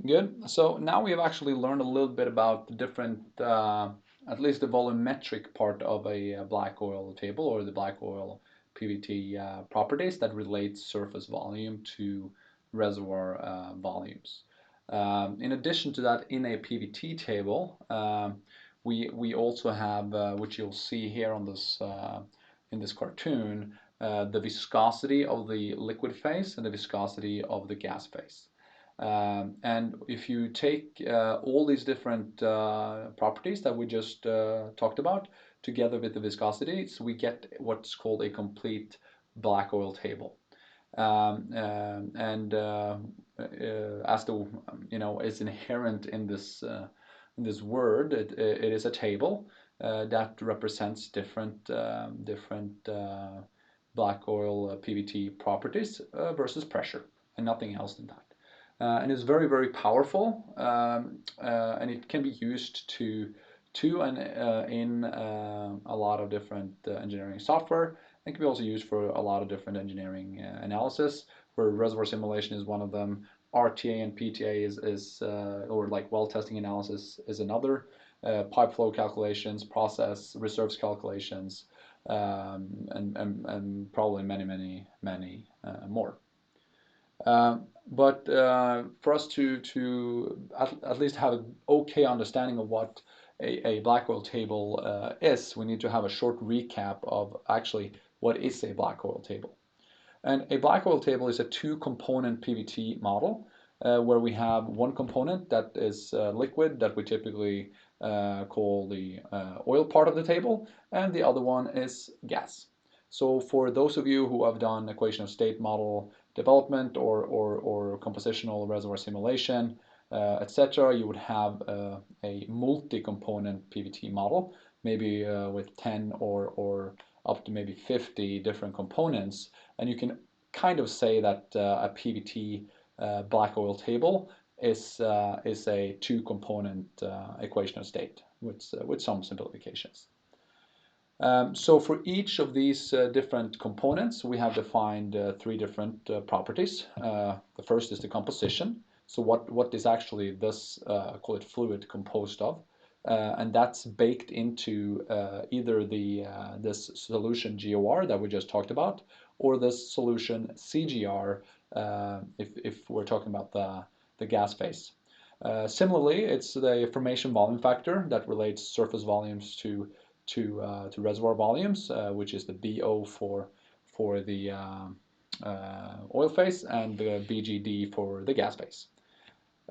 Good. So now we have actually learned a little bit about the different, at least the volumetric part of a black oil table or the black oil PVT properties that relate surface volume to reservoir volumes. In addition to that, in a PVT table, we also have, which you'll see here on this in this cartoon, the viscosity of the liquid phase and the viscosity of the gas phase. And if you take all these different properties that we just talked about together with the viscosity, so we get what's called a complete black oil table. And as the is inherent in this word, it is a table that represents different black oil PVT properties versus pressure, and nothing else than that. And it's very, very powerful, and it can be used to and in a lot of different engineering software. It can be also used for a lot of different engineering analysis, where reservoir simulation is one of them. RTA and PTA is or like well testing analysis is another. Pipe flow calculations, process reserves calculations, and probably many more. But for us to at least have an okay understanding of what a black oil table is, we need to have a short recap of actually what is a black oil table. And a black oil table is a two-component PVT model where we have one component that is liquid that we typically call the oil part of the table, and the other one is gas. So for those of you who have done equation of state model development or compositional reservoir simulation, etc., you would have a multi-component PVT model, maybe with 10 or up to maybe 50 different components, and you can kind of say that a PVT black oil table is a two-component equation of state with some simplifications. So for each of these different components, we have defined three different properties. The first is the composition. So what is actually this, call it fluid, composed of? And that's baked into either this solution GOR that we just talked about, or this solution CGR if we're talking about the gas phase. Similarly, it's the formation volume factor that relates surface volumes to reservoir volumes, which is the BO for the oil phase and the BGD for the gas phase.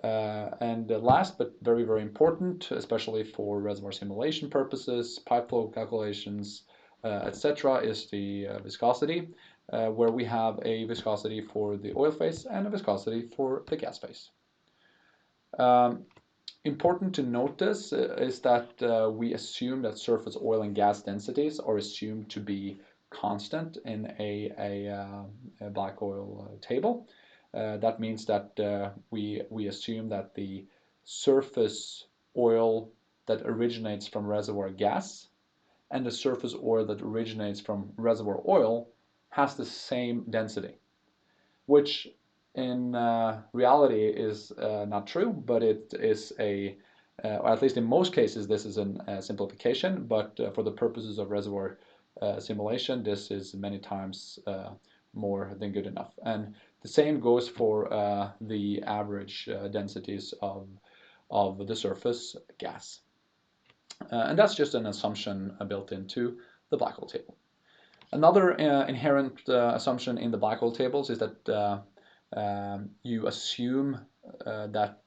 And last but very, very important, especially for reservoir simulation purposes, pipe flow calculations, etc., is the viscosity, where we have a viscosity for the oil phase and a viscosity for the gas phase. Important to notice is that we assume that surface oil and gas densities are assumed to be constant in a black oil table. That means that we assume that the surface oil that originates from reservoir gas and the surface oil that originates from reservoir oil has the same density, which in reality is not true, but it is or at least in most cases, this is a simplification, but for the purposes of reservoir simulation, this is many times more than good enough. And the same goes for the average densities of the surface gas. And that's just an assumption built into the black hole table. Another inherent assumption in the black hole tables is that you assume that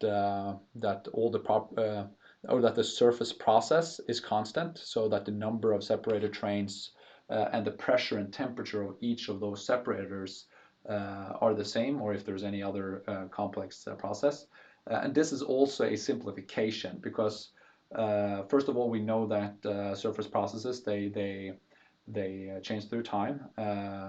all the or that the surface process is constant, so that the number of separator trains and the pressure and temperature of each of those separators are the same, or if there's any other complex process. And this is also a simplification because first of all, we know that surface processes they change through time.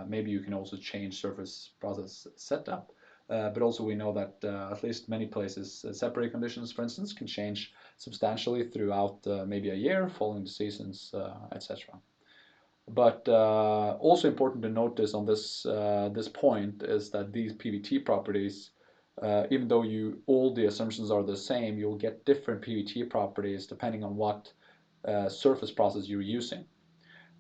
Maybe you can also change surface process setup. But also we know that at least many places, separator conditions, for instance, can change substantially throughout maybe a year, following the seasons, etc. But also important to notice on this point is that these PVT properties even though all the assumptions are the same, you'll get different PVT properties depending on what surface process you're using.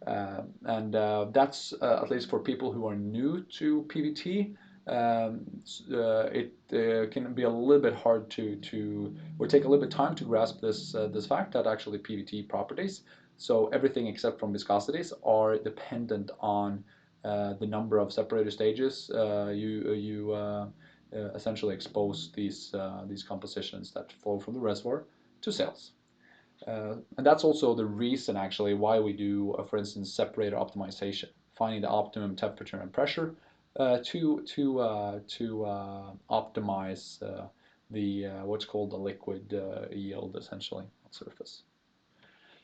And that's at least for people who are new to PVT. It can be a little bit hard or take a little bit time to grasp this fact that actually PVT properties, so everything except from viscosities, are dependent on the number of separator stages you essentially expose these compositions that flow from the reservoir to cells. And that's also the reason actually why we do, for instance, separator optimization, finding the optimum temperature and pressure to optimize the what's called the liquid yield essentially on surface.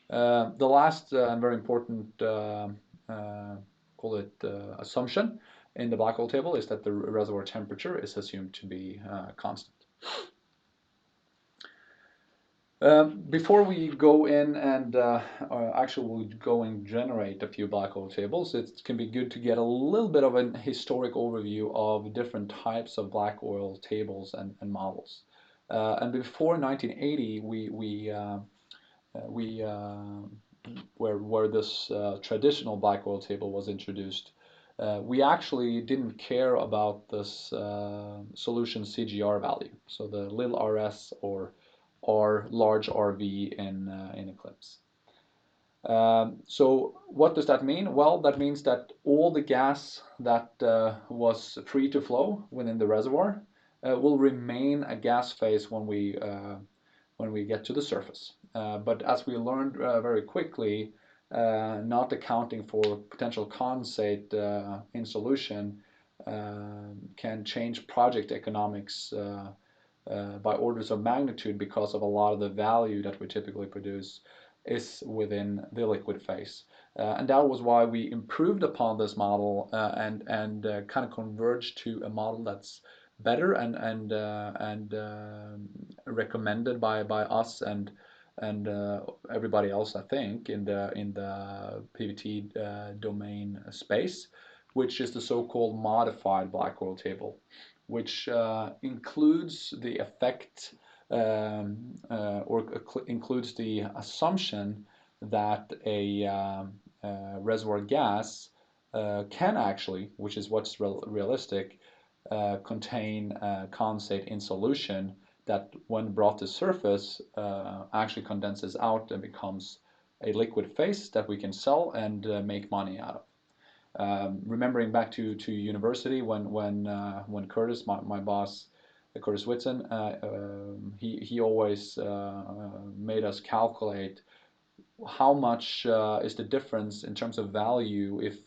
The last and very important call it assumption in the black hole table is that the reservoir temperature is assumed to be constant. Before we go in and actually we'll go and generate a few black hole tables, it can be good to get a little bit of an historic overview of different types of black oil tables and models. And before 1980, where this traditional black oil table was introduced, we actually didn't care about this solution CGR value, so the little RS or large RV in Eclipse. So what does that mean? Well, that means that all the gas that was free to flow within the reservoir will remain a gas phase when we get to the surface. But as we learned very quickly, not accounting for potential condensate in solution can change project economics by orders of magnitude, because of a lot of the value that we typically produce is within the liquid phase. And that was why we improved upon this model and kind of converged to a model that's better and recommended by us and everybody else, I think, in the PVT domain space, which is the so-called modified black oil table, which includes the effect or includes the assumption that a reservoir gas can actually, which is what's realistic, contain condensate in solution that, when brought to surface, actually condenses out and becomes a liquid phase that we can sell and make money out of. Remembering back to university when Curtis, my boss, Curtis Whitson, he always made us calculate how much is the difference in terms of value if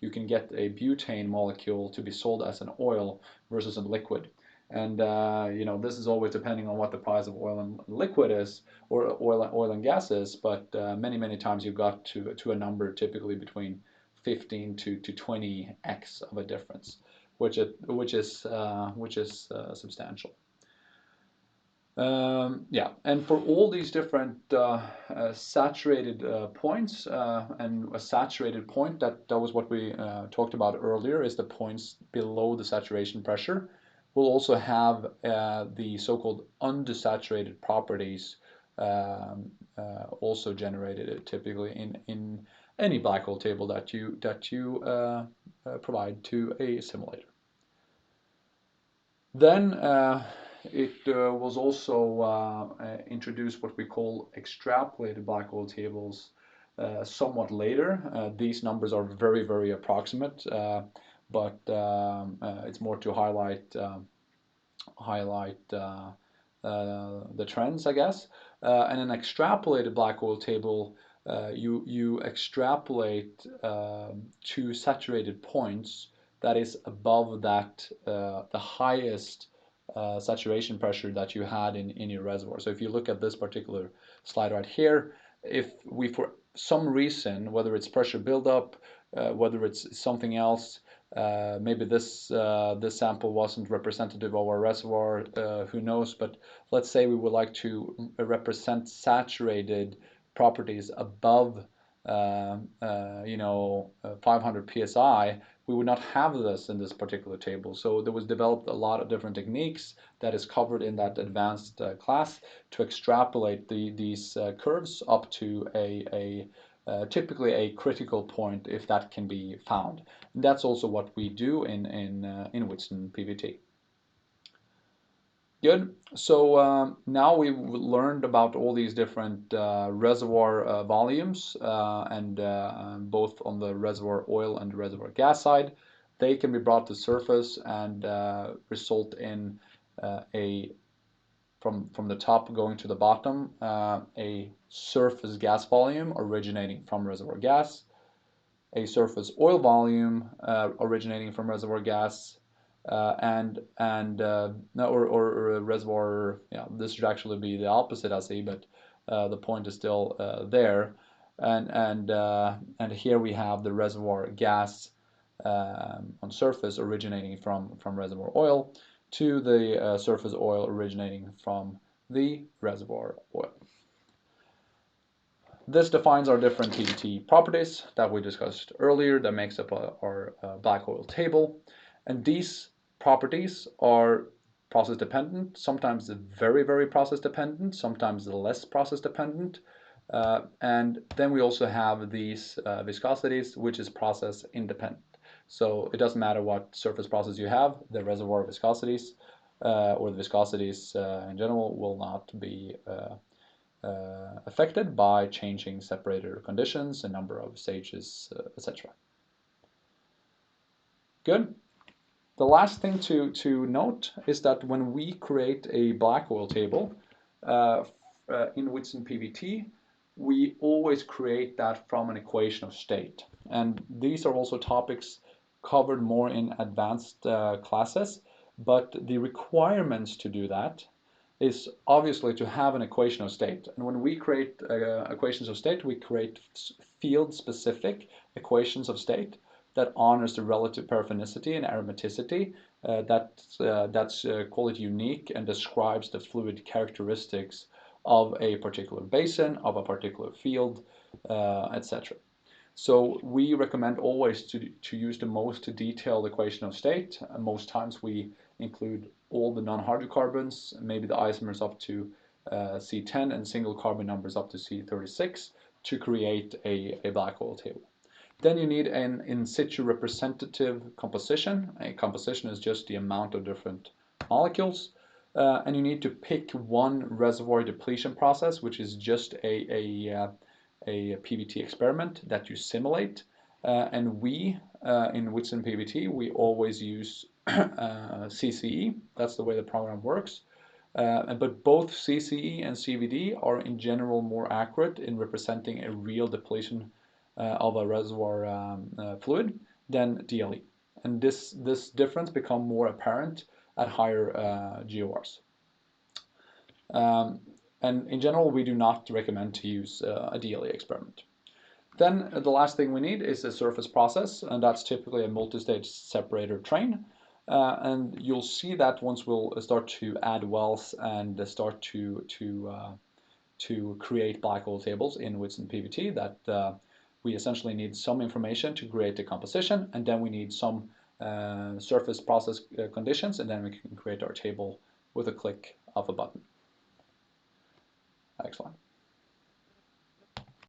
you can get a butane molecule to be sold as an oil versus a liquid. And this is always depending on what the price of oil and liquid is, or oil and gas is. But many times you've got to a number typically between 15 to 20x of a difference, which is substantial. Yeah, and for all these different saturated points, and a saturated point, that was what we talked about earlier, is the points below the saturation pressure. We'll also have the so-called undesaturated properties also generated typically in any black hole table that you provide to a simulator. Then it was also introduced what we call extrapolated black hole tables somewhat later. These numbers are very approximate, but it's more to highlight the trends, I guess. And an extrapolated black hole table, you extrapolate to saturated points that is above that the highest saturation pressure that you had in your reservoir. So if you look at this particular slide right here, if we, for some reason, whether it's pressure buildup, whether it's something else, maybe this sample wasn't representative of our reservoir, who knows, but let's say we would like to represent saturated properties above 500 psi, we would not have this in this particular table. So there was developed a lot of different techniques that is covered in that advanced class to extrapolate these curves up to typically a critical point if that can be found. And that's also what we do in Whitson PVT. Good. So now we've learned about all these different reservoir volumes, and both on the reservoir oil and reservoir gas side. They can be brought to surface and result in from the top going to the bottom, a surface gas volume originating from reservoir gas, a surface oil volume originating from reservoir gas, or a reservoir. Yeah, this should actually be the opposite, I see, but the point is still there. And here we have the reservoir gas on surface originating from reservoir oil to the surface oil originating from the reservoir oil. This defines our different PVT properties that we discussed earlier that makes up our black oil table. And these properties are process dependent, sometimes very, very process dependent, sometimes less process dependent. And then we also have these viscosities, which is process independent. So it doesn't matter what surface process you have, the reservoir viscosities or the viscosities in general will not be affected by changing separator conditions, the number of stages, etc. Good. The last thing to note is that when we create a black oil table in Whitson PVT, we always create that from an equation of state. And these are also topics covered more in advanced classes, but the requirements to do that is obviously to have an equation of state. And when we create equations of state, we create field-specific equations of state that honors the relative paraphenicity and aromaticity that's quality unique and describes the fluid characteristics of a particular basin, of a particular field, etc. So we recommend always to use the most detailed equation of state. Most times we include all the non-hydrocarbons, maybe the isomers up to C10 and single carbon numbers up to C36 to create a black oil table. Then you need an in situ representative composition. A composition is just the amount of different molecules. And you need to pick one reservoir depletion process, which is just a PVT experiment that you simulate. And we, in Whitson PVT, we always use CCE. That's the way the program works. But both CCE and CVD are in general more accurate in representing a real depletion of a reservoir fluid than DLE. And this difference becomes more apparent at higher GORs. And in general, we do not recommend to use a DLE experiment. Then the last thing we need is a surface process, and that's typically a multi-stage separator train. And you'll see that once we'll start to add wells and start to create black oil tables in Whitson PVT, that we essentially need some information to create the composition, and then we need some surface process conditions, and then we can create our table with a click of a button. Excellent.